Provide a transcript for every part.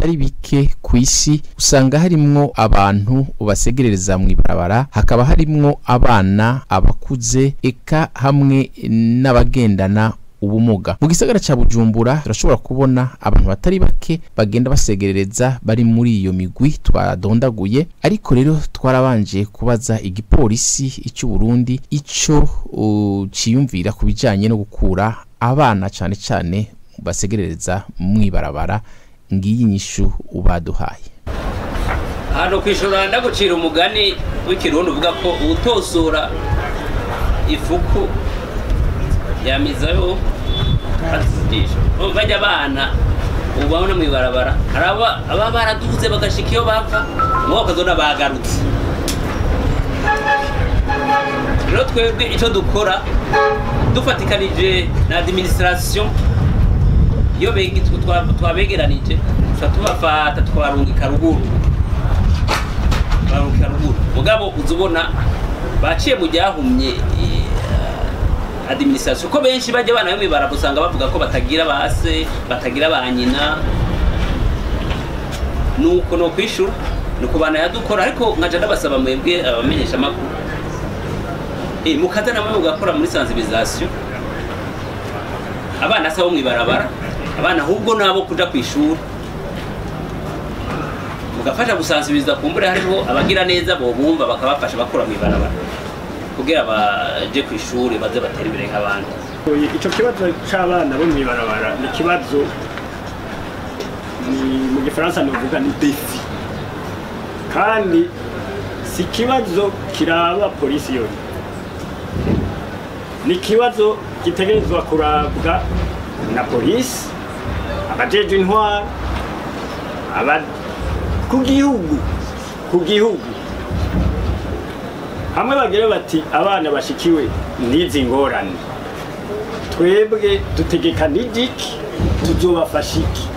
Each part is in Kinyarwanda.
bitari bike ku isi usanga harimwo abantu basegerereza mu ibarabara, hakaba harimwo abana, abakuze, eka hamwe n'abagendana ubumuga. Mu gisagara ca Bujumbura turashobora kubona abantu batari bake bagenda basegerereza bari muri iyo migwi twadondaguye, ariko rero twarabanje kubaza igipolisi cy'u Burundi ico ciyumvira kubijanye no gukura abana cane cane basegerereza mu ibarabara. Ngiyi nyishu ubaduhaye. Hano kwishura ndagucira umugani w'ikirundi uvuga ko utosora ifuku yamizayo azisho. Bajya abana ubabona mu ibarabara aba baraduze bagashika iyo bava ngo kazona bagarutse. Rero twebwe ico dukora dufatikanije na administration iyo twabegeranije tubafata twarungika ruguru mugabo uzubona baciye mu ryahumye administration ko benshi bajya bana bamwe barabusanga bavuga ko batagira base batagira banyina nuko no kwishura nuko bana yadukora, ariko nkaje ndabasaba mwebwe abamenyesha makuru mukaza namwe mugakora muri sensibilisation abana sabo mwibarabara, abana ahubwo nabo kuja kwishura mugafasha gusansibiza kumbure hariho abagira neza bo bumva bakabafasha bakora mwibarabara kugira baje kwishuri baze batera imbere nk'abandi. Ico kibazo c'abana bo mwibarabara ni kibazo mu gifaransa novuga ni défi, kandi si kibazo kiraba polisi yone, ni kibazo gitegerezwa kurabwa na polisi, abajeje intwaro, ku gihugu hamwe bagire bati abana bashikiwe n'izi ngorane, twebwe dutegekana iki, tuzobafasha iki,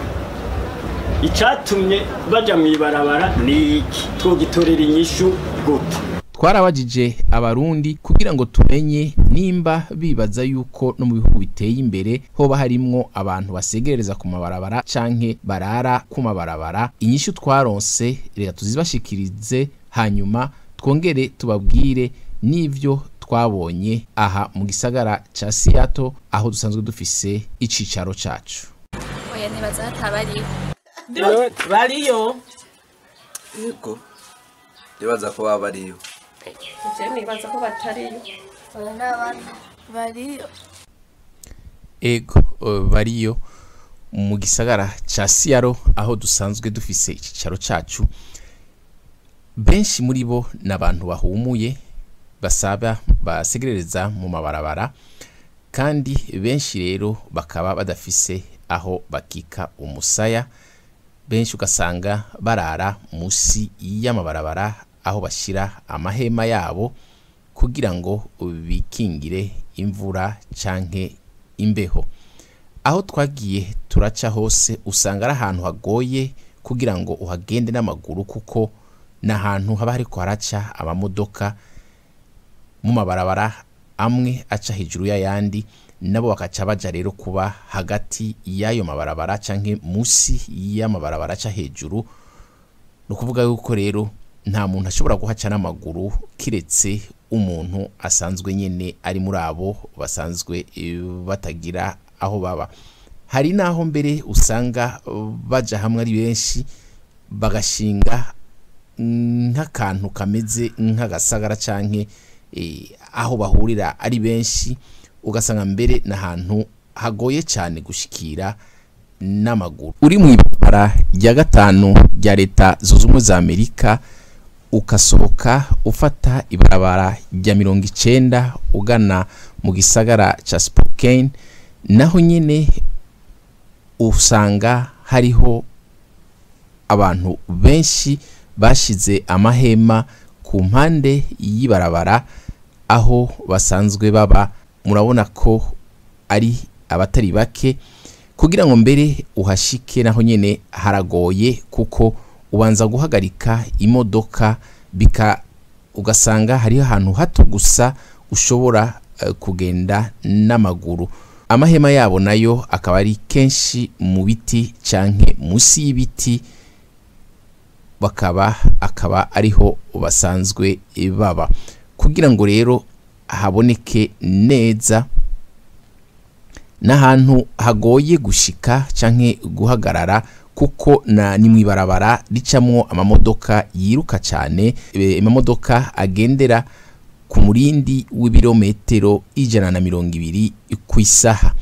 icatumye baja mwibarabara ni iki, twogitorera inyishu gute. Twarabajije abarundi kugira ngo tumenye nimba bibaza yuko no mu bihugu biteye imbere hoba harimwo abantu basegerereza ku mabarabara canke barara ku mabarabara. Inyishu twaronse reka tuzibashikirize, hanyuma twongere tubabwire n'ivyo twabonye aha mu gisagara ca Seattle aho dusanzwe dufise icicaro cacu. Oya nibaza hatabariho. Bariyo. Yego. Nibaza ko babariyo. Nibaza ko batariyo. Oya n'abana bariyo. Ego bariyo mu gisagara ca Seattle aho dusanzwe dufise icicaro cacu. Benshi muri bo n'abantu bahumuye basaba basegerereza mu mabarabara, kandi benshi rero bakaba badafise aho bakika umusaya. Benshi ugasanga barara musi y'amabarabara aho bashira amahema yabo kugira ngo bikingire imvura canke imbeho. Aho twagiye turaca hose usanga ari ahantu hagoye kugira ngo uhagende n'amaguru, kuko n'ahantu haba hariko haraca amamodoka mu mabarabara amwe aca hejuru y'ayandi, nabo bakaca baja rero kuba hagati y'ayo mabarabara canke musi y'amabarabara aca hejuru. No kuvuga yuko rero nta muntu ashobora guhaca n'amaguru kiretse umuntu asanzwe nyene ari muri abo basanzwe batagira aho baba. Hari naho mbere usanga baja hamwe ari benshi bagashinga nk'akantu kameze nk'agasagara canke aho bahurira ari benshi, ugasanga mbere n'ahantu hagoye cyane gushikira n'amaguru. Uri mu ibarabara rya gatanu rya leta zunze ubumwe za Amerika ukasohoka ufata ibarabara rya 90 ugana mu gisagara ca Spokane, naho nyene usanga hariho abantu benshi bashize amahema ku mpande y'ibarabara aho basanzwe baba. Murabona ko ari abatari bake, kugira ngo mbere uhashike naho nyene haragoye, kuko ubanza guhagarika imodoka ugasanga hari ahantu hato gusa ushobora kugenda n'amaguru. amahema yabo nayo akaba ari kenshi mu biti canke musi y'ibiti, akaba ariho basanzwe baba. Kugira ngo rero haboneke neza n'ahantu hagoye gushika canke guhagarara, kuko ni mwibarabara ricamwo amamodoka yiruka cyane, amamodoka agendera ku murindi w'ibirometero 120 ku isaha.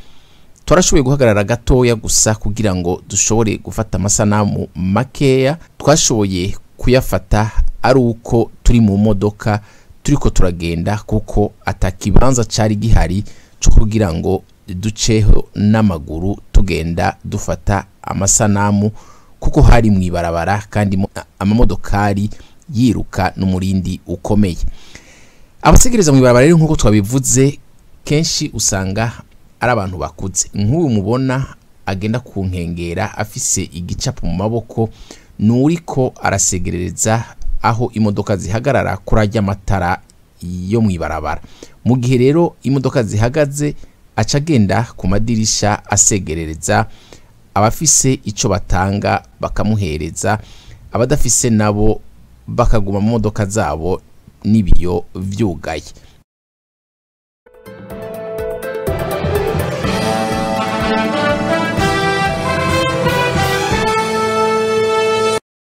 Twarashoboye guhagarara gatoya gusa kugira ngo dushobore gufata amasanamu makeya. Twashoboye kuyafata ari uko turi mu modoka turiko turagenda, kuko atakibanza cari gihari cyo kugira ngo duceho n'amaguru tugenda dufata amasanamu, kuko hari mwibarabara kandi amamodokari yiruka n'umurindi ukomeye. Abasegereza mwibarabara rero nkuko twabivuze kenshi usanga ari abantu bakuze. Nk'uyu mubona agenda ku nkengera afise igicapo mu maboko, nuriko arasegerereza aho imodoka zihagarara kurajya amatara yo mwibarabara. Mu gihe rero imodoka zihagaze aca agenda ku madirisha asegerereza, abafise ico batanga bakamuhereza, abadafise nabo bakaguma mu modoka zabo n'ibiyo vyugaye.